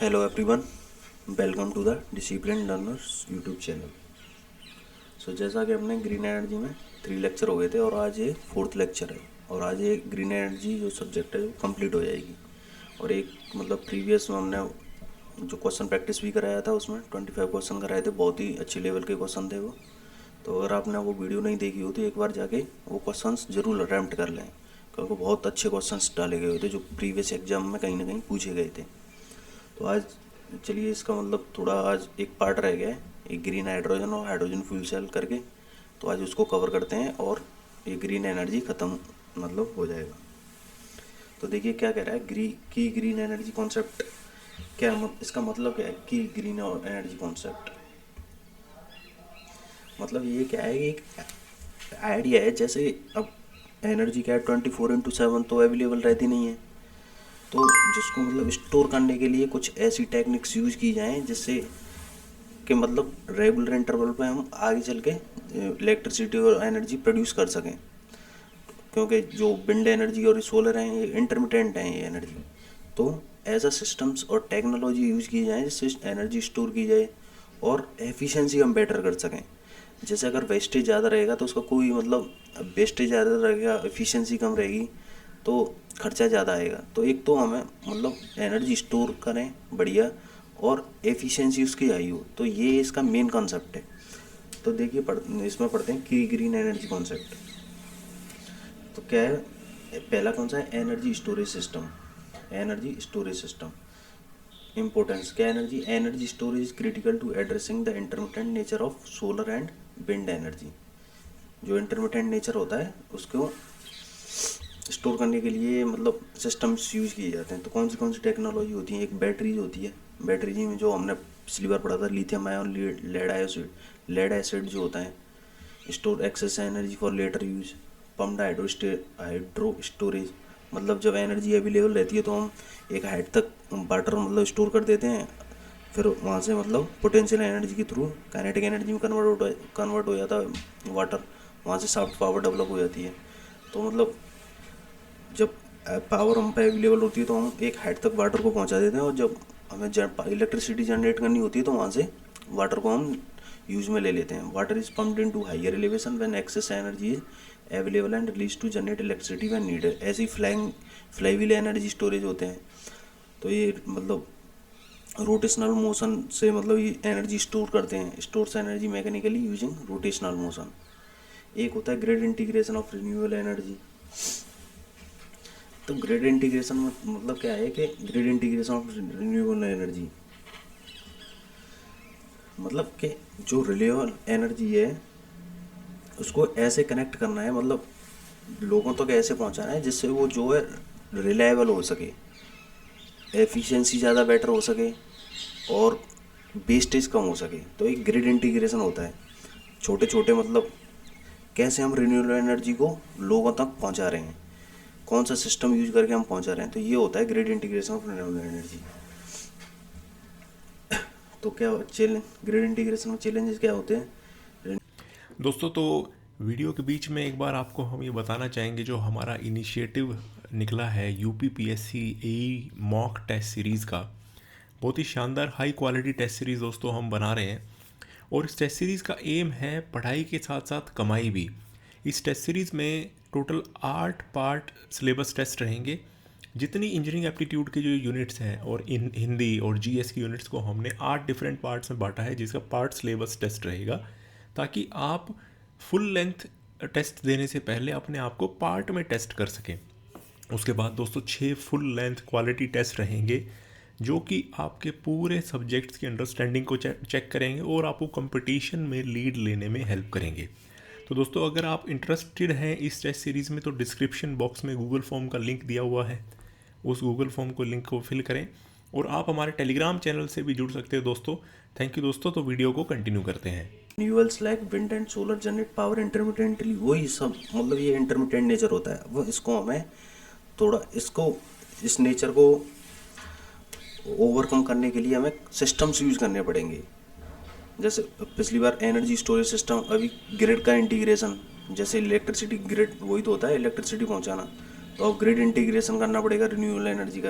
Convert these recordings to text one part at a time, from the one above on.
Hello everyone, welcome to the Disciplined Learners YouTube channel. जैसा कि अपने ग्रीन एनर्जी में 3 लेक्चर हो गए थे और आज ये 4th लेक्चर है और आज ये ग्रीन एनर्जी जो सब्जेक्ट है वो कंप्लीट हो जाएगी। और एक मतलब प्रीवियस में हमने जो क्वेश्चन प्रैक्टिस भी कराया था उसमें 25 क्वेश्चन कराए थे, बहुत ही अच्छे लेवल के क्वेश्चन थे वो। तो अगर आपने वो वीडियो नहीं देखी हो तो एक बार जाके वो क्वेश्चंस जरूर अटैम्प्ट कर लें, क्योंकि बहुत अच्छे क्वेश्चंस डाले गए थे जो प्रीवियस एग्जाम में कहीं ना कहीं पूछे गए थे। तो आज चलिए इसका मतलब थोड़ा आज एक पार्ट रह गया है, एक ग्रीन हाइड्रोजन और हाइड्रोजन फ्यूल सेल करके, तो आज उसको कवर करते हैं और ये ग्रीन एनर्जी ख़त्म मतलब हो जाएगा। तो देखिए क्या कह रहा है, ग्रीन एनर्जी कॉन्सेप्ट क्या इसका मतलब क्या है कि ग्रीन एनर्जी कॉन्सेप्ट मतलब ये क्या है, एक आइडिया है। जैसे अब एनर्जी क्या है 24/7 तो अवेलेबल रहती नहीं है, तो जिसको मतलब स्टोर करने के लिए कुछ ऐसी टेक्निक्स यूज की जाएं जिससे कि मतलब रेगुलर इंटरवल पे हम आगे चल के इलेक्ट्रिसिटी और एनर्जी प्रोड्यूस कर सकें, क्योंकि जो विंड एनर्जी और सोलर हैं ये इंटरमिटेंट हैं ये एनर्जी। तो ऐसा सिस्टम्स और टेक्नोलॉजी यूज की जाए जिससे एनर्जी स्टोर की जाए और एफिशिएंसी हम बेटर कर सकें। जैसे अगर वेस्टेज ज़्यादा रहेगा तो उसका कोई मतलब, वेस्टेज ज़्यादा रहेगा एफिशिएंसी कम रहेगी तो खर्चा ज़्यादा आएगा। तो एक तो हमें मतलब एनर्जी स्टोर करें बढ़िया और एफिशिएंसी उसकी हाई हो, तो ये इसका मेन कॉन्सेप्ट है। तो देखिए इसमें पढ़ते हैं कि ग्रीन एनर्जी कॉन्सेप्ट तो क्या है। पहला कौन सा है, energy storage system. Energy storage system importance क्या, energy storage is critical to addressing the intermittent nature of solar and wind energy. जो इंटरमिटेंट नेचर होता है उसको स्टोर करने के लिए मतलब सिस्टम्स यूज किए जाते हैं। तो कौन सी टेक्नोलॉजी होती है, एक बैटरीज होती है। बैटरी में जो हमने पिछली बार पढ़ा था लिथियम आयन लेड एसिड जो होता है, store excess energy for later use. Pumped hydro storage मतलब जब एनर्जी अवेलेबल रहती है तो हम एक हाइट तक वाटर मतलब स्टोर कर देते हैं, फिर वहाँ से मतलब पोटेंशियल एनर्जी के थ्रू काइनेटिक एनर्जी में कन्वर्ट हो जाता है वाटर, वहाँ से सॉफ्ट पावर डेवलप हो जाती है। तो मतलब जब पावर हम पे अवेलेबल होती है तो हम एक हाइट तक वाटर को पहुंचा देते हैं, और जब हमें इलेक्ट्रिसिटी जनरेट करनी होती है तो वहाँ से वाटर को हम यूज में ले लेते हैं। Water is pumped into higher elevation when excess energy is available and release to generate electricity when needed. ऐसी फ्लाईव्हील एनर्जी स्टोरेज होते हैं। तो ये मतलब रोटेशनल मोशन से मतलब ये एनर्जी स्टोर करते हैं, stores energy mechanically using rotational motion. एक होता है grid integration of renewable energy. तो ग्रिड इंटीग्रेशन मतलब क्या है कि grid integration of renewable energy मतलब कि जो रिन्यूएबल एनर्जी है उसको ऐसे कनेक्ट करना है, मतलब लोगों तक ऐसे पहुंचाना है जिससे वो जो है रिलायबल हो सके, एफिशिएंसी ज़्यादा बेटर हो सके और वेस्टेज कम हो सके। तो एक ग्रिड इंटीग्रेशन होता है, छोटे छोटे मतलब कैसे हम रिन्यूएबल एनर्जी को लोगों तक पहुंचा रहे हैं, कौन सा सिस्टम यूज करके हम पहुंचा रहे हैं। तो ये होता है grid integration of renewable energy. तो क्या ग्रिड इंटीग्रेशन में चैलेंजेस क्या होते हैं दोस्तों? तो वीडियो के बीच में एक बार आपको हम ये बताना चाहेंगे, जो हमारा इनिशिएटिव निकला है यूपीपीएससी एई मॉक टेस्ट सीरीज़ का, बहुत ही शानदार हाई क्वालिटी टेस्ट सीरीज़ दोस्तों हम बना रहे हैं। और इस टेस्ट सीरीज़ का एम है पढ़ाई के साथ साथ कमाई भी। इस टेस्ट सीरीज़ में टोटल 8 पार्ट सिलेबस टेस्ट रहेंगे। जितनी इंजीनियरिंग एप्टीट्यूड के जो यूनिट्स हैं और हिंदी और जीएस की यूनिट्स को हमने 8 डिफरेंट पार्ट्स में बांटा है, जिसका पार्ट सिलेबस टेस्ट रहेगा, ताकि आप फुल लेंथ टेस्ट देने से पहले अपने आप को पार्ट में टेस्ट कर सकें। उसके बाद दोस्तों 6 फुल लेंथ क्वालिटी टेस्ट रहेंगे, जो कि आपके पूरे सब्जेक्ट्स की अंडरस्टैंडिंग को चेक करेंगे और आपको कंपटीशन में लीड लेने में हेल्प करेंगे। तो दोस्तों अगर आप इंटरेस्टेड हैं इस टेस्ट सीरीज़ में, तो डिस्क्रिप्शन बॉक्स में गूगल फॉर्म का लिंक दिया हुआ है, उस गूगल फॉर्म को लिंक को फिल करें। और आप हमारे टेलीग्राम चैनल से भी जुड़ सकते हैं दोस्तों। थैंक यू दोस्तों। तो वीडियो को कंटिन्यू करते हैं। Renewables like wind and solar generate power intermittently, वही सब मतलब ये इंटरमिटेंट नेचर होता है। वो इसको हमें थोड़ा इस नेचर को ओवरकम करने के लिए हमें सिस्टम्स यूज करने पड़ेंगे। जैसे पिछली बार एनर्जी स्टोरेज सिस्टम, अभी ग्रिड का इंटीग्रेशन, जैसे इलेक्ट्रिसिटी ग्रिड वही तो होता है इलेक्ट्रिसिटी पहुंचाना, तो अब ग्रिड इंटीग्रेशन करना पड़ेगा रिन्यूएबल एनर्जी का।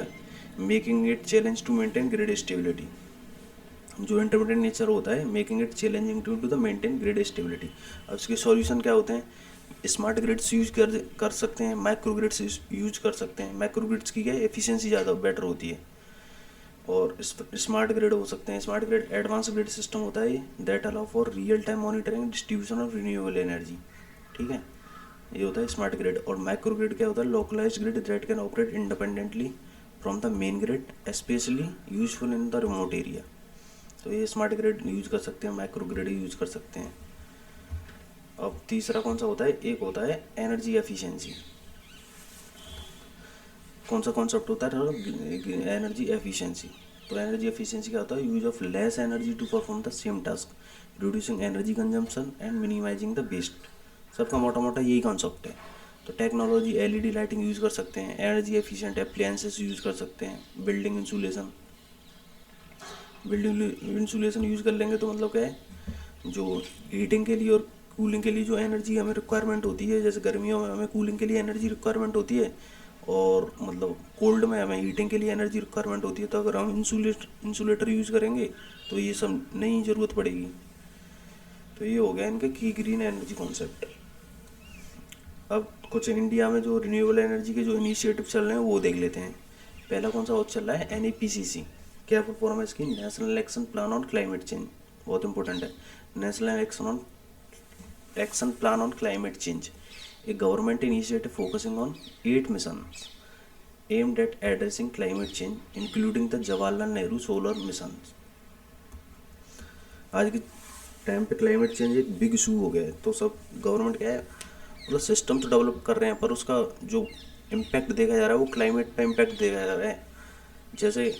Making it challenge to maintain grid stability. जो इंटरमीडिएट नेचर होता है, making it challenging to the maintain grid stability. अब इसके सॉल्यूशन क्या होते हैं? स्मार्ट ग्रिड्स यूज कर सकते हैं, माइक्रो ग्रिड्स यूज कर सकते हैं। माइक्रो ग्रिड्स की क्या है, एफिशिएंसी ज़्यादा बेटर होती है। और स्मार्ट ग्रिड हो सकते हैं। Smart grid advance grid system होता है that allow for real time monitoring distribution of renewable energy. ठीक है, ये होता है स्मार्ट ग्रिड। और माइक्रो ग्रिड क्या होता है? Localized grid that can operate independently from the main grid, specially useful in the remote area. तो ये स्मार्ट ग्रिड यूज कर सकते हैं, माइक्रो ग्रिड यूज कर सकते हैं। अब तीसरा कौन सा होता है? एक होता है एनर्जी एफिशिएंसी। कौन सा कॉन्सेप्ट होता है? Energy efficiency. तो एनर्जी एफिशिएंसी क्या होता है? Use of less energy to perform the same task, reducing energy consumption and minimizing the waste. सबका मोटा मोटा यही कॉन्सेप्ट है। तो टेक्नोलॉजी एलईडी लाइटिंग यूज़ कर सकते हैं, एनर्जी एफिशिएंट अप्लायंसेस यूज़ कर सकते हैं, बिल्डिंग इंसुलेशन यूज़ कर लेंगे तो मतलब क्या है, जो हीटिंग के लिए और कूलिंग के लिए जो एनर्जी हमें रिक्वायरमेंट होती है, जैसे गर्मियों में हमें कूलिंग के लिए एनर्जी रिक्वायरमेंट होती है और मतलब कोल्ड में हमें हीटिंग के लिए एनर्जी रिक्वायरमेंट होती है। तो अगर हम इंसुलेटर यूज़ करेंगे तो ये सब नहीं ज़रूरत पड़ेगी। तो ये हो गया इनका की ग्रीन एनर्जी कॉन्सेप्ट। अब कुछ इंडिया में जो रिन्यूएबल एनर्जी के जो इनिशिएटिव चल रहे हैं वो देख लेते हैं। पहला कौन सा और चल रहा है? NEPCC। क्या परफॉर्मेंस की? National action plan on climate change. बहुत इंपॉर्टेंट है। National action plan on climate change, A government initiative focusing on 8 missions aimed at addressing climate change, including the Jawaharlal Nehru solar mission। आज के time पे climate change एक big issue हो गया है। तो सब गवर्नमेंट क्या है, मतलब सिस्टम तो डेवलप कर रहे हैं पर उसका जो इम्पैक्ट देखा जा रहा है वो क्लाइमेट पे इम्पैक्ट देखा जा रहा है। जैसे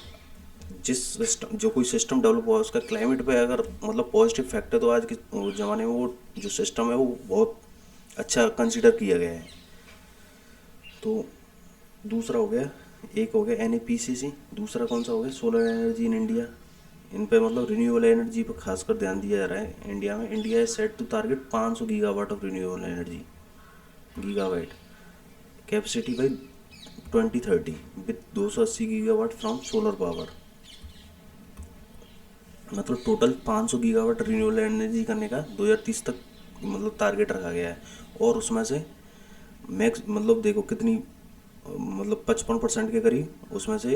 जिस सिस्टम जो कोई सिस्टम डेवलप हुआ उसका क्लाइमेट पे अगर मतलब पॉजिटिव इफेक्ट है तो आज के ज़माने में वो जो सिस्टम है वो बहुत अच्छा कंसिडर किया गया है। तो दूसरा हो गया, एक हो गया NEPCC, दूसरा कौन सा हो गया? Solar energy in India. इन पे मतलब रिन्यूएबल एनर्जी पर खासकर ध्यान दिया जा रहा है इंडिया में। इंडिया है set to target 500 gigawatt of renewable energy, gigawatt capacity by 2030 with 280 gigawatt from solar power. मतलब टोटल 500 गीगावाट रिन्यूएबल एनर्जी करने का 2030 तक मतलब टारगेट रखा गया है। और उसमें से मैक्स मतलब देखो कितनी मतलब 55% के करीब उसमें से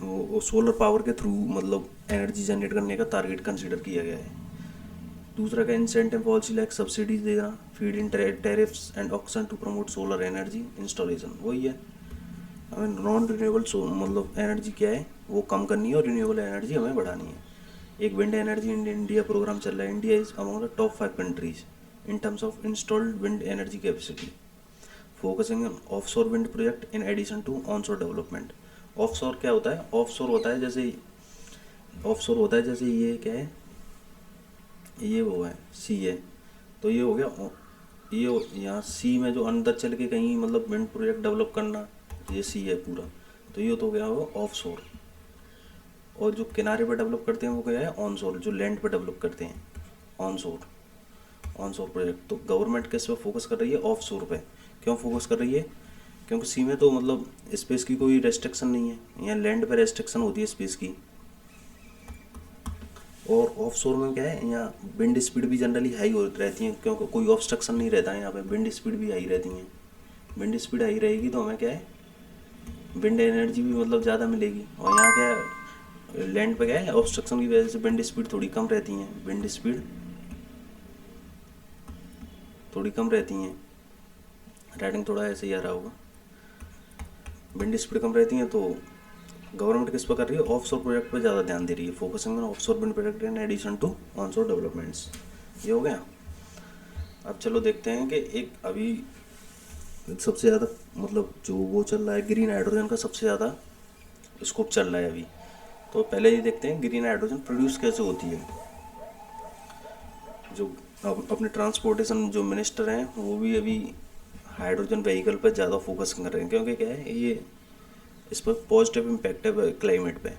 वो सोलर पावर के थ्रू मतलब एनर्जी जनरेट करने का टारगेट कंसीडर किया गया है। दूसरा का इंसेंटिव पॉलिसी लाइक सब्सिडीज देना, feed in tariffs and auction to promote solar energy installation. वही है, हमें नॉन रिन्यूएबल मतलब एनर्जी क्या है वो कम करनी है और रिन्यूएबल एनर्जी हमें बढ़ानी है। एक wind energy in India program चल रहा है। India is among the top 5 countries in terms of installed wind energy capacity, focusing on offshore wind project in addition to onshore development. Offshore क्या होता है? ऑफशोर होता है जैसे ये क्या है, ये वो है सी है। तो ये हो गया ये यहाँ सी में जो अंदर चल के कहीं मतलब विंड प्रोजेक्ट डेवलप करना, ये सी है पूरा। तो ये तो हो गया वो ऑफशोर। और जो किनारे पे डेवलप करते हैं वो क्या है? ऑनशोर। जो लैंड पे डेवलप करते हैं ऑनशोर प्रोजेक्ट। तो गवर्नमेंट किस पे फोकस कर रही है? ऑफशोर पे। क्यों फोकस कर रही है? क्योंकि सी में तो मतलब स्पेस की कोई रेस्ट्रिक्शन नहीं है, यहाँ लैंड पे रेस्ट्रिक्शन होती है स्पेस की। और ऑफशोर में क्या है, यहाँ विंड स्पीड भी जनरली हाई हो रहती है क्योंकि कोई ऑब्स्ट्रक्शन नहीं रहता है यहाँ पे। विंड स्पीड भी हाई रहती है। विंड स्पीड हाई रहेगी तो हमें क्या है, विंड एनर्जी भी मतलब ज़्यादा मिलेगी। और यहाँ क्या है, लैंड पे क्या है, ऑब्स्ट्रक्शन की वजह से विंड स्पीड थोड़ी कम रहती है। विंड स्पीड थोड़ी कम रहती हैं। राइटिंग थोड़ा ऐसे ही आ रहा होगा। विंड स्पीड कम रहती हैं तो गवर्नमेंट किस पर कर रही है? ऑफशोर प्रोजेक्ट पे ज़्यादा ध्यान दे रही है, focusing on offshore wind project in addition to onshore developments. ये हो गया। अब चलो देखते हैं कि एक अभी सबसे ज़्यादा मतलब जो वो चल रहा है, ग्रीन हाइड्रोजन का सबसे ज़्यादा स्कोप चल रहा है अभी। तो पहले ये देखते हैं ग्रीन हाइड्रोजन प्रोड्यूस कैसे होती है। जो अपने ट्रांसपोर्टेशन जो मिनिस्टर हैं वो भी अभी हाइड्रोजन व्हीकल पर ज़्यादा फोकस कर रहे हैं, क्योंकि क्या है ये इस पर पॉजिटिव इम्पैक्ट है क्लाइमेट पे।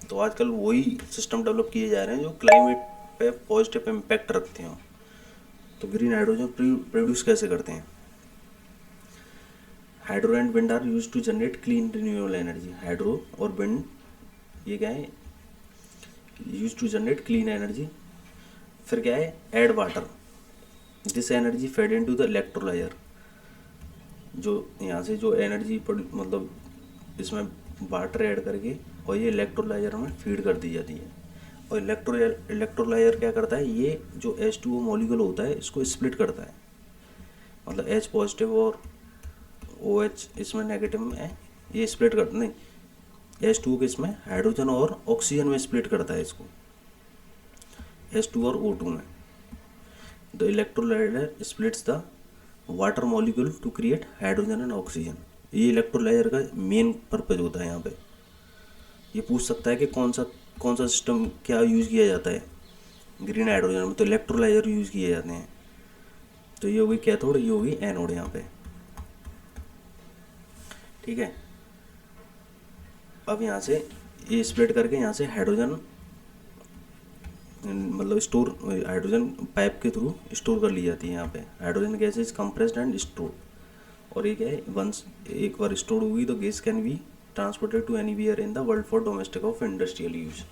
तो आजकल वही सिस्टम डेवलप किए जा रहे हैं जो क्लाइमेट पे पॉजिटिव इम्पैक्ट रखते हो। तो ग्रीन हाइड्रोजन प्रोड्यूस कैसे करते हैं? Hydro and wind are use to generate clean renewable energy. Hydro और विंड ये क्या है, use to generate clean energy. फिर क्या है, add water, this energy fed into the electrolyser. जो यहाँ से जो एनर्जी मतलब इसमें वाटर ऐड करके और ये इलेक्ट्रोलाइजर में फीड कर दी जाती है। और इलेक्ट्रोलाइजर क्या करता है, ये जो H2O मॉलिक्यूल होता है इसको स्प्लिट करता है, मतलब H पॉजिटिव और OH इसमें नेगेटिव में है, ये स्प्लिट करता नहीं, H2O के इसमें हाइड्रोजन और ऑक्सीजन में स्प्लिट करता है इसको, H2 और O2 में। The electrolyser splits the water molecule to create hydrogen and oxygen. ये इलेक्ट्रोलाइजर का मेन पर्पज होता है। यहाँ पे ये पूछ सकता है कि कौन सा सिस्टम क्या यूज़ किया जाता है ग्रीन हाइड्रोजन में, तो इलेक्ट्रोलाइजर यूज़ किए जाते हैं। तो ये होगी कैथोड, ये होगी एनोड यहाँ पे, ठीक है। अब यहाँ से ये स्प्लिट करके यहाँ से हाइड्रोजन मतलब स्टोर, हाइड्रोजन पाइप के थ्रू स्टोर कर ली जाती है। यहाँ पे hydrogen gas is compressed and store. और ये क्या है, वंस एक बार स्टोर हुई तो gas can be transported to anywhere in the world for domestic of industrial use.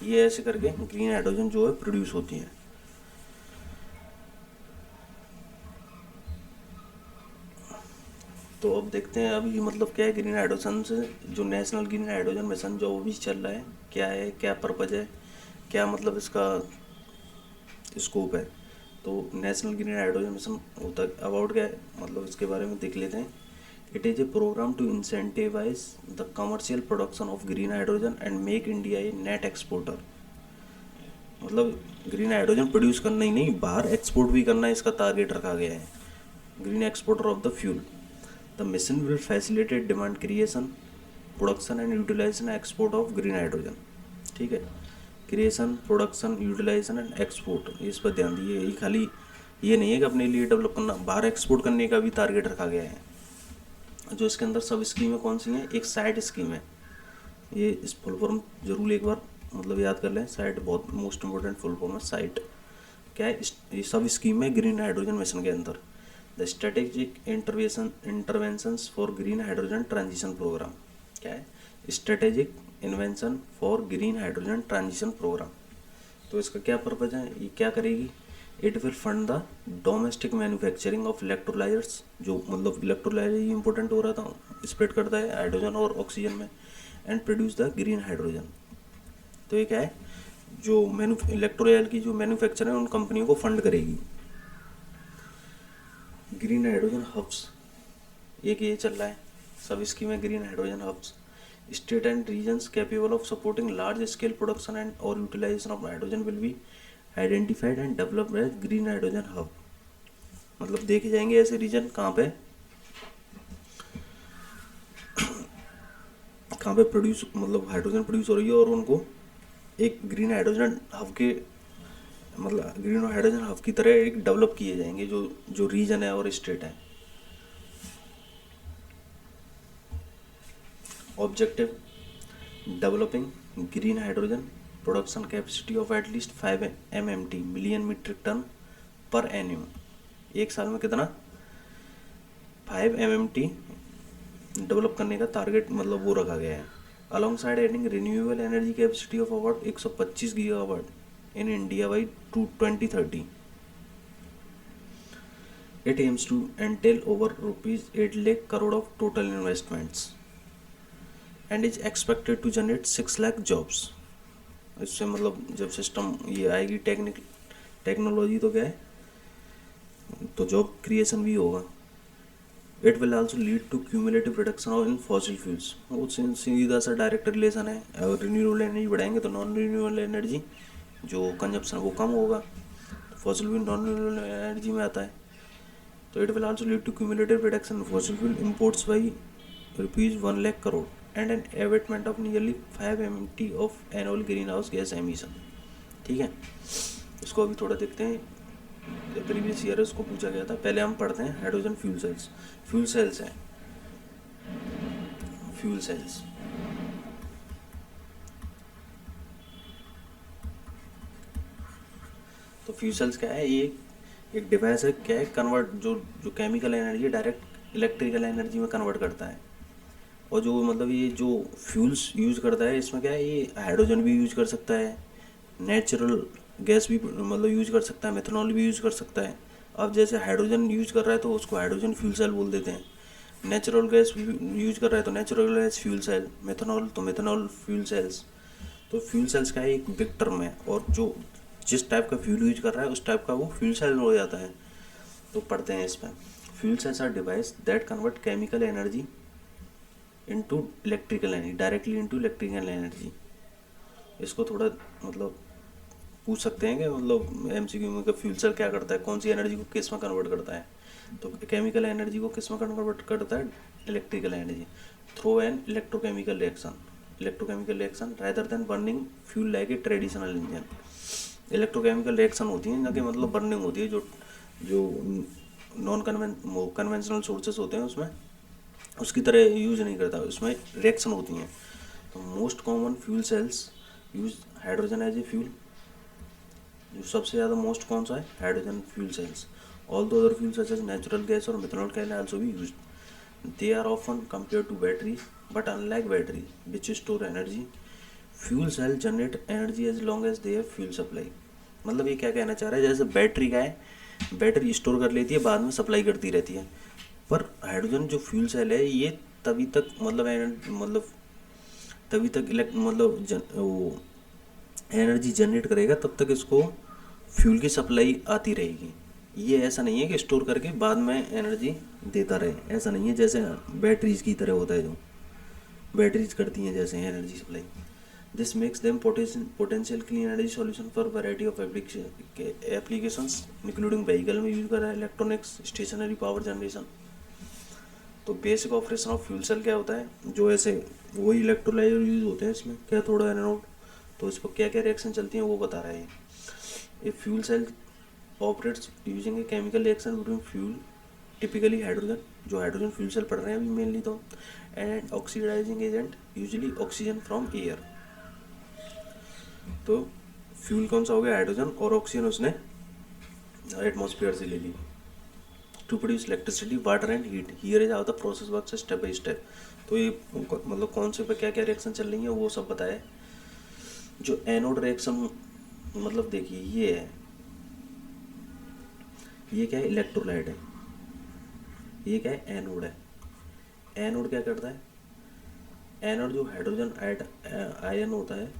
ये ऐसे करके ग्रीन हाइड्रोजन जो है प्रोड्यूस होती है। तो अब देखते हैं अभी मतलब क्या है ग्रीन हाइड्रोजन से, जो नेशनल ग्रीन हाइड्रोजन मिशन जो भी चल रहा है, क्या है, क्या पर्पज है, क्या मतलब इसका स्कोप है। तो नेशनल ग्रीन हाइड्रोजन मिशन होता अबाउट क्या है, मतलब इसके बारे में देख लेते हैं। It is a programme to incentivise the commercial production of green hydrogen and make India a net exporter. मतलब ग्रीन हाइड्रोजन प्रोड्यूस करना ही नहीं, बाहर एक्सपोर्ट भी करना है, इसका टारगेट रखा गया है, green exporter of the fuel. The mission will facilitate demand creation, production and utilisation export of green hydrogen, ठीक है। Creation, production, utilisation and export, इस पर ध्यान दिए। ये खाली ये नहीं है कि अपने लिए डेवलप करना, बाहर एक्सपोर्ट करने का भी टारगेट रखा गया है। जो इसके अंदर सब स्कीमें कौन सी हैं, एक साइट स्कीम है, ये इस फुल फॉर्म जरूर एक बार मतलब याद कर लें। साइट बहुत मोस्ट इम्पोर्टेंट फुल फॉर्म है। साइट क्या है, ये सब स्कीम है ग्रीन हाइड्रोजन मिशन के अंदर। The strategic interventions for green hydrogen transition programme, क्या है, strategic invention for green hydrogen transition programme. तो इसका क्या पर्पज है, ये क्या करेगी, it will fund the domestic manufacturing of electrolysers, जो मतलब इलेक्ट्रोलाइजर ही इंपॉर्टेंट हो रहा था, स्प्लिट करता है हाइड्रोजन और ऑक्सीजन में, and produce the green hydrogen. तो ये क्या है, जो इलेक्ट्रोलाइजर की जो मैन्युफैक्चर है उन कंपनियों को फंड करेगी। ग्रीन हाइड्रोजन हब्स, एक ये चल रहा है, सब स्कीम है green hydrogen hubs. State and regions capable of supporting large scale production and और utilization of hydrogen will be identified and developed as green hydrogen hub. मतलब देखे जाएंगे ऐसे रीजन कहाँ पे प्रोड्यूस मतलब हाइड्रोजन प्रोड्यूस हो रही है, और उनको एक ग्रीन हाइड्रोजन हब के मतलब ग्रीन हाइड्रोजन हब की तरह एक डेवलप किए जाएंगे जो रीजन है और स्टेट है। Objective, developing green hydrogen production capacity of at least 5 MMT million metric ton per annum. एक साल में कितना, 5 MMT डेवलप करने का टारगेट मतलब वो रखा गया है। Alongside adding renewable energy capacity of about 125 gigawatt in India by 2030। It aims to entail over ₹8 lakh crore of total investments and is expected to generate 6 lakh jobs. इससे मतलब जब सिस्टम ये आएगी टेक्नोलॉजी तो क्या है, तो जॉब क्रिएशन भी होगा। It will also lead to cumulative reduction of in fossil fuels, वो सीधा सा डायरेक्ट रिलेशन है। अगर रिन्यूएबल एनर्जी बढ़ाएंगे तो नॉन रिन्यूएबल एनर्जी जो कंजप्शन वो कम होगा, fossil fuel non renewable energy में आता है। तो it will also lead to cumulative reduction fossil fuel imports by ₹1 lakh crore and an abatement of nearly 5 MMT of annual green house gas emission, ठीक है। इसको अभी थोड़ा देखते हैं, प्रीवियस ईयर उसको पूछा गया था। पहले हम पढ़ते हैं hydrogen fuel sales. Fuel cells हैं, फ्यूल सेल्स तो फ्यूल सेल्स क्या है, ये एक डिवाइस है, क्या है, कन्वर्ट जो chemical energy direct electrical energy में कन्वर्ट करता है। और जो मतलब ये जो फ्यूल्स यूज़ करता है इसमें क्या है, ये हाइड्रोजन भी यूज़ कर सकता है, नेचुरल गैस भी मतलब यूज़ कर सकता है, मेथनॉल भी यूज़ कर सकता है। अब जैसे हाइड्रोजन यूज़ कर रहा है तो उसको हाइड्रोजन फ्यूल सेल बोल देते हैं, नेचुरल गैस यूज़ कर रहा है तो natural gas fuel cell, methanol तो मेथनॉल फ्यूल सेल्स। तो फ्यूल सेल्स का एक बिग टर्म है, और जो जिस टाइप का फ्यूल यूज कर रहा है उस टाइप का वो फ्यूल सेल हो जाता है। तो पढ़ते हैं इसमें, fuel cells are device that convert chemical energy into electrical energy, directly into electrical energy. इसको थोड़ा मतलब पूछ सकते हैं कि मतलब एमसीक्यू में कि फ्यूल सेल क्या करता है, कौन सी एनर्जी को किस में कन्वर्ट करता है। तो केमिकल एनर्जी को किस में कन्वर्ट करता है, electrical energy, through an electrochemical reaction rather than burning fuel like a traditional engine. Electrochemical reaction होती है ना कि मतलब बर्निंग होती है, जो जो नॉन कन्वेंशनल सोर्सेस होते हैं उसमें उसकी तरह यूज नहीं करता, उसमें रिएक्शन होती हैं। तो most common fuel cells use hydrogen as a fuel. जो सबसे ज़्यादा मोस्ट कौन सा है, hydrogen fuel cells. Although other fuel such as natural gas और methanol can also be used. They are often compare to battery, but unlike battery which store energy, fuel cell generate energy as long as they have fuel supply. मतलब ये क्या कहना चाह रहा है, जैसे battery का है, बैटरी स्टोर कर लेती है, बाद में सप्लाई करती रहती है, पर हाइड्रोजन जो फ्यूल सेल है ये तभी तक मतलब तभी तक वो एनर्जी जनरेट करेगा, तब तक इसको फ्यूल की सप्लाई आती रहेगी। ये ऐसा नहीं है कि स्टोर करके बाद में एनर्जी देता रहे, ऐसा नहीं है, जैसे बैटरीज की तरह होता है, जो बैटरीज करती हैं जैसे energy supply. This makes them potential clean energy solution for variety of applications including vehicle में यूज कर रहा है, इलेक्ट्रॉनिक्स, स्टेशनरी, पावर जनरेशन। तो basic operation of fuel cell क्या होता है, जो ऐसे वही इलेक्ट्रोलाइजर यूज होते हैं इसमें, कैथोड एनोड। तो इस पर क्या क्या रिएक्शन चलती हैं वो बता रहे हैं। A fuel cell operates using a chemical reaction between fuel, typically hydrogen, जो हाइड्रोजन फ्यूल सेल पढ़ रहे हैं अभी मेनली, तो and oxidising agent usually oxygen from air. तो फ्यूल कौन सा हो गया, हाइड्रोजन, और ऑक्सीजन उसने एटमॉस्फेयर से ले ली। To produce electricity, water and heat, here is how the process works step by step. तो ये मतलब कौन से पे क्या क्या रिएक्शन चल रही है वो सब बताया। जो एनोड रिएक्शन मतलब देखिए ये है, ये क्या है, इलेक्ट्रोलाइट है, ये क्या है, एनोड है। एनोड क्या करता है, एनोड जो हाइड्रोजन आयन होता है,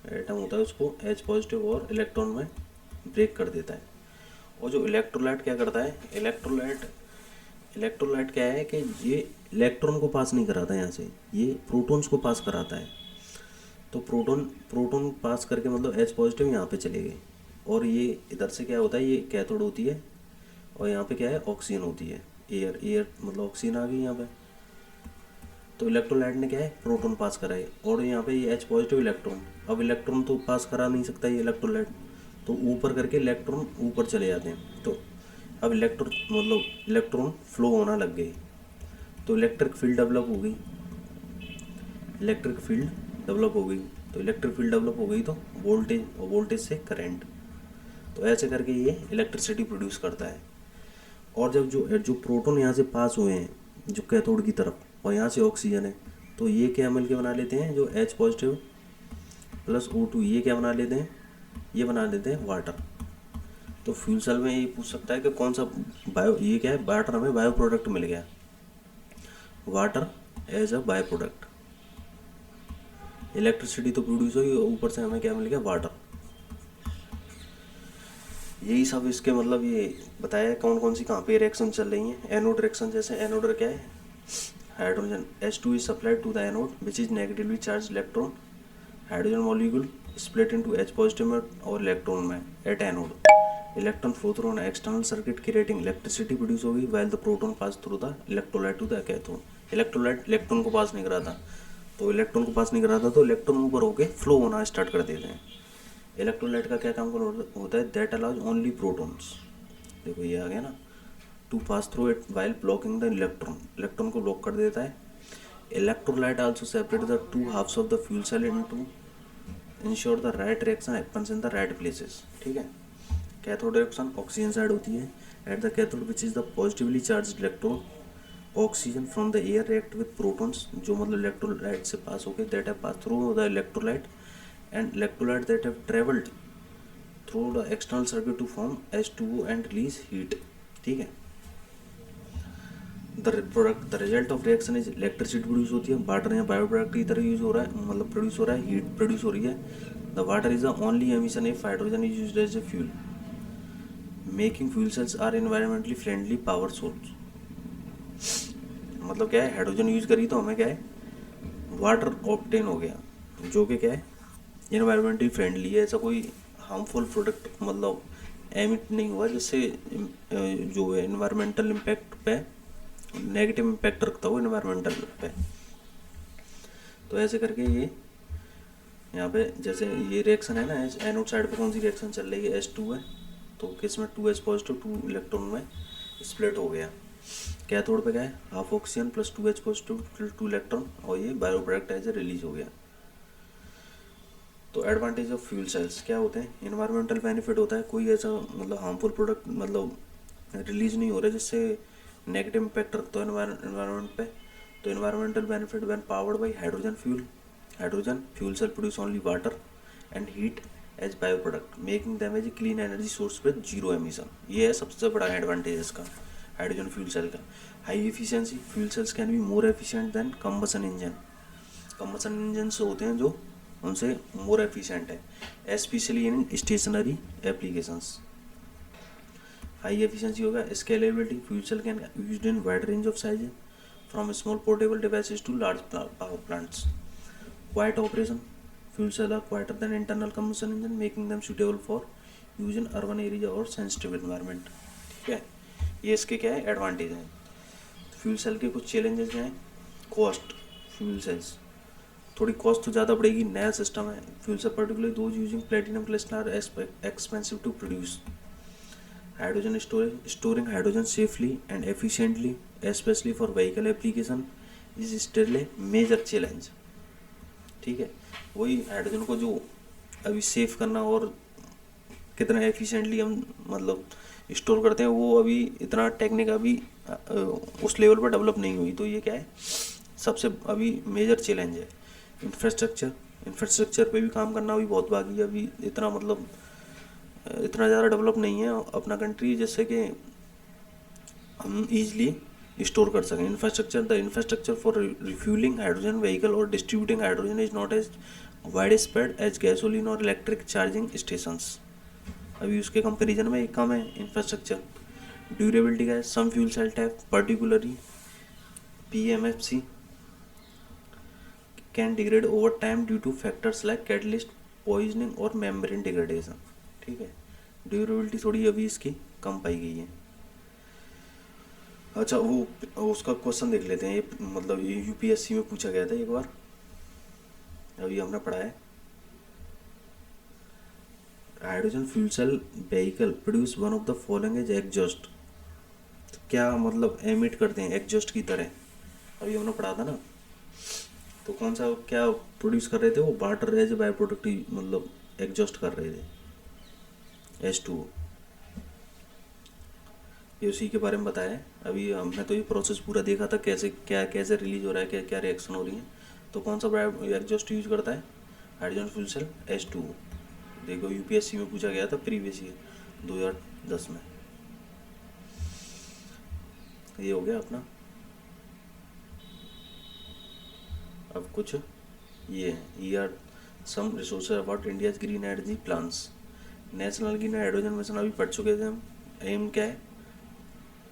एटम होता है, उसको H पॉजिटिव और इलेक्ट्रॉन में ब्रेक कर देता है। और जो इलेक्ट्रोलाइट क्या करता है, इलेक्ट्रोलाइट क्या है कि ये इलेक्ट्रॉन को पास नहीं कराता यहाँ से, ये प्रोटॉन्स को पास कराता है। तो प्रोटॉन पास करके मतलब H पॉजिटिव यहाँ पे चले गए, और ये इधर से क्या होता है, ये कैथोड होती है, और यहाँ पे क्या है, ऑक्सीजन होती है, एयर मतलब ऑक्सीजन आ गई यहाँ पे। तो इलेक्ट्रोलाइट ने क्या है, प्रोटॉन पास कराए, और यहाँ पे ये H पॉजिटिव इलेक्ट्रॉन, अब इलेक्ट्रॉन तो पास करा नहीं सकता ये इलेक्ट्रोलाइट, तो ऊपर करके इलेक्ट्रॉन ऊपर चले जाते हैं। तो अब इलेक्ट्रॉन फ्लो होना लग गए, तो इलेक्ट्रिक फील्ड डेवलप हो गई, तो इलेक्ट्रिक फील्ड डेवलप हो गई तो वोल्टेज, और वोल्टेज से करंट। तो ऐसे करके ये इलेक्ट्रिसिटी प्रोड्यूस करता है। और जब जो प्रोटॉन यहाँ से पास हुए हैं जो कैथोड की तरफ, और यहाँ से ऑक्सीजन है, तो ये क्या मिल के बना लेते हैं, जो H पॉजिटिव प्लस O2, ये क्या बना लेते हैं, ये बना लेते हैं वाटर। तो फ्यूल सेल में ये पूछ सकता है कि कौन सा ये क्या है, वाटर, हमें बायो प्रोडक्ट मिल गया, water as a byproduct. Electricity तो प्रोड्यूस हुई, ऊपर से हमें क्या मिल गया, वाटर। यही सब इसके मतलब ये बताया कौन कौन सी कहाँ पे रिएक्शन चल रही हैं। एनोड रिएक्शन, जैसे एनोड क्या है, hydrogen H2 is supplied to the anode which is negatively charge electron, hydrogen molecule split into H positive में और इलेक्ट्रॉन में at anode, electron flow through an external circuit creating electricity produce होगी while the proton pass through the electrolyte to the cathode. Electrolyte electron को pass नहीं कराता, तो electron ऊपर होके फ्लो होना स्टार्ट कर देते हैं। इलेक्ट्रोलाइट का क्या काम होता है, दैट अलाउज ओनली प्रोटॉन्स, देखो ये आ गया ना, to pass through it while blocking the electron को ब्लॉक कर देता है। Electrolyte also separate the two halves of the fuel cell into ensure the right reaction happens in the right places, ठीक है। कैथोड रिएक्शन ऑक्सीजन साइड होती है at the cathode which is the positively charge electron, oxygen from the air react with protons, जो मतलब electrolyte से pass होके, that have pass through the electrolyte, and electrolyte that have travelled through the external circuit to form H2O and release heat. ठीक है। The result of reaction is electricity produce होती है, water या bio product की तरह use हो रहा है, मतलब प्रोड्यूस हो रहा है, हीट प्रोड्यूस हो रही है। The water is the only emission if hydrogen is used as a fuel, making fuel cells are environmentally friendly power source. मतलब क्या है, हाइड्रोजन यूज करी तो हमें क्या है, वाटर ऑब्टेन हो गया, जो कि क्या है, एनवायरमेंटली फ्रेंडली है। ऐसा कोई हार्मफुल प्रोडक्ट मतलब एमिट नहीं हुआ जिससे जो है एनवायरमेंटल इम्पैक्ट पे नेगेटिव इम्पैक्ट रखता हो एनवायरमेंटल पे। तो ऐसे करके ये यहाँ पे जैसे ये रिएक्शन है ना, एनोड साइड पे कौन सी रिएक्शन चल रही है, H2 है, तो किस में 2H पॉजिटिव 2 इलेक्ट्रॉन में स्प्लिट हो गया। कैथोड पे क्या है, half oxygen plus 2H positive 2 electron, और ये byproduct as a release हो गया। तो एडवांटेज ऑफ फ्यूल सेल्स क्या होते हैं, इन्वायरमेंटल बेनिफिट होता है, कोई ऐसा मतलब हार्मफुल प्रोडक्ट मतलब रिलीज नहीं हो रहा जिससे नेगेटिव इम्पैक्ट रखता है एनवायरनमेंट पे। तो environmental benefit when powered by hydrogen fuel cell produce only water and heat as byproduct, making them as a clean energy source with zero emission. ये है सबसे बड़ा एडवांटेज इसका हाइड्रोजन फ्यूल सेल का। High efficiency, fuel cells can be more efficient than combustion engine. Combustion engine से होते हैं जो उनसे मोर एफिशिएंट है, specially in stationary applications. High efficiency होगा, scalability, fuel cell can used in wide range of size from small portable devices to large power plants. Quiet operation, fuel cell are quieter than internal combustion engine, making them suitable for use in urban area और sensitive environment. ठीक है, ये इसके क्या है advantage हैं। Fuel cell के कुछ चैलेंजेस हैं, कॉस्ट, फ्यूल सेल्स थोड़ी कॉस्ट तो ज़्यादा पड़ेगी, नया सिस्टम है। Fuel cell particularly those using platinum cluster are expensive to produce. Hydrogen storing hydrogen safely and efficiently specially for vehicle application is still a major challenge. ठीक है, वही hydrogen को जो अभी सेफ करना और कितना एफिशिएंटली हम मतलब स्टोर करते हैं, वो अभी इतना टेक्निक अभी उस लेवल पर डेवलप नहीं हुई। तो ये क्या है, सबसे अभी मेजर चैलेंज है। इंफ्रास्ट्रक्चर पे भी काम करना अभी बहुत बाकी है, अभी इतना मतलब इतना ज़्यादा डेवलप नहीं है अपना कंट्री जिससे कि हम ईजिली स्टोर कर सकें। Infrastructure for refueling hydrogen vehicle और distributing hydrogen is not as wide spread as gasoline और इलेक्ट्रिक चार्जिंग स्टेशंस। अभी उसके कंपेरिजन में एक कम है इंफ्रास्ट्रक्चर। ड्यूरेबिलिटी का है, some fuel cell type particularly PMFC can degrade over time due to factors like catalyst poisoning और membrane degradation. ठीक है, ड्यूरेबिलिटी थोड़ी अभी इसकी कम पाई गई है। अच्छा, वो उसका क्वेश्चन देख लेते हैं। ये मतलब ये UPSC में पूछा गया था एक बार, अभी हमने पढ़ा है। Hydrogen fuel cell vehicle produce one of the following as exhaust. क्या मतलब एमिट करते हैं एग्जॉस्ट की तरह, अभी हमने पढ़ा था ना। तो कौन सा क्या प्रोड्यूस कर रहे थे, वो वाटर एज बाय प्रोडक्ट मतलब एग्जॉस्ट कर रहे थे, H2O। ये उसी के बारे में बताया है। अभी हमने तो ये प्रोसेस पूरा देखा था, कैसे रिलीज हो रहा है, क्या क्या रिएक्शन हो रही है। तो कौन सा एग्जॉस्ट यूज करता है, हाइड्रोजन फ्यूल सेल H2O। देखो UPSC में पूछा गया था प्रीवियस ईयर 2010 में। ये हो गया अपना। अब कुछ ये are some resources about India's green energy plans. National green hydrogen mission अभी पढ़ चुके थे हम। एम क्या है,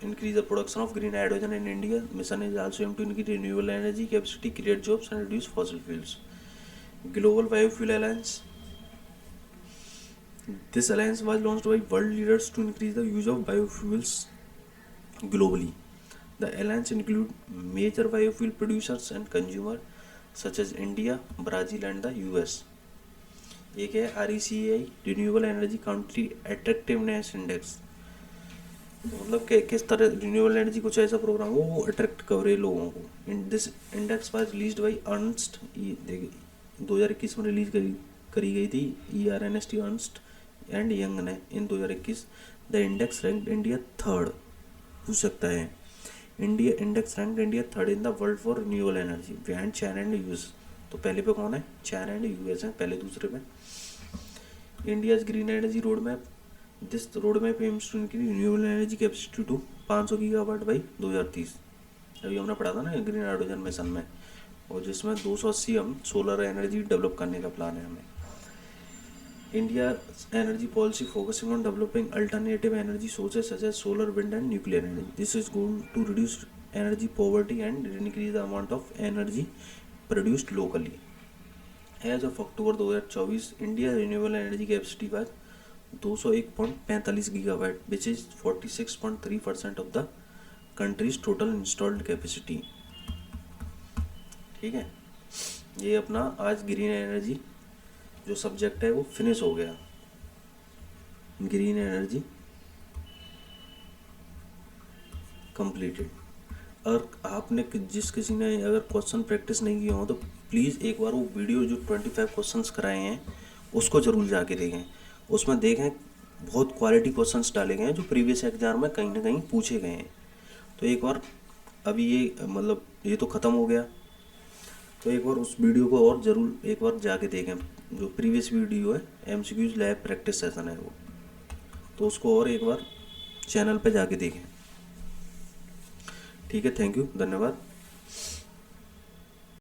increase the production of green hydrogen in India. Mission is also aim to increase renewable energy capacity, create jobs and reduce fossil fuels. Global biofuel alliance, this alliance was launched by world leaders to increase the use of biofuels globally. The alliance include major biofuel producers and consumer such as India, Brazil and the US. एक है RECI renewable energy country attractiveness index. मतलब किस तरह renewable energy कुछ ऐसा programme वो attract करे लोगों को। In this index was released by Ernst, 2021 में रिलीज करी गई थी ERNST अर्नस्ट एंड यंग ने इन 2021। The index ranked India 3rd, पूछ सकता है, India index rank India third in the world for renewable energy behind China and US. तो पहले पे कौन है? चाइना एंड यूएस है पहले, दूसरे पे। India's green energy road map, this road map aims to increase renewable energy capacity to 500 gigawatt by 2030। अभी हमने पढ़ा था ना ग्रीन हाइड्रोजन मिशन में, और जिसमें 280 हम सोलर एनर्जी डेवलप करने का प्लान है हमें। India energy policy focusing on developing alternative energy sources such as solar, wind and nuclear energy. This is going to reduce energy poverty and increase the amount of energy produced locally. As of October 2024 India renewable energy capacity was 201.45 gigawatt which is 46.3% of the country's total installed capacity. ठीक है, ये अपना आज green energy जो subject है वो finish हो गया। Green energy completed. और आपने जिस किसी ने अगर क्वेश्चन प्रैक्टिस नहीं किया हो तो प्लीज़ एक बार वो वीडियो जो 25 क्वेश्चंस कराए हैं उसको ज़रूर जाके देखें। उसमें देखें बहुत क्वालिटी क्वेश्चंस डाले गए हैं जो प्रीवियस एग्जाम में कहीं ना कहीं पूछे गए हैं। तो एक बार अभी ये मतलब ये तो ख़त्म हो गया, तो एक बार उस वीडियो को और ज़रूर एक बार जाके देखें। जो प्रीवियस वीडियो है एमसीक्यूज लैब प्रैक्टिस सेशन है वो, तो उसको और एक बार चैनल पे जाके देखें। ठीक है, थैंक यू, धन्यवाद।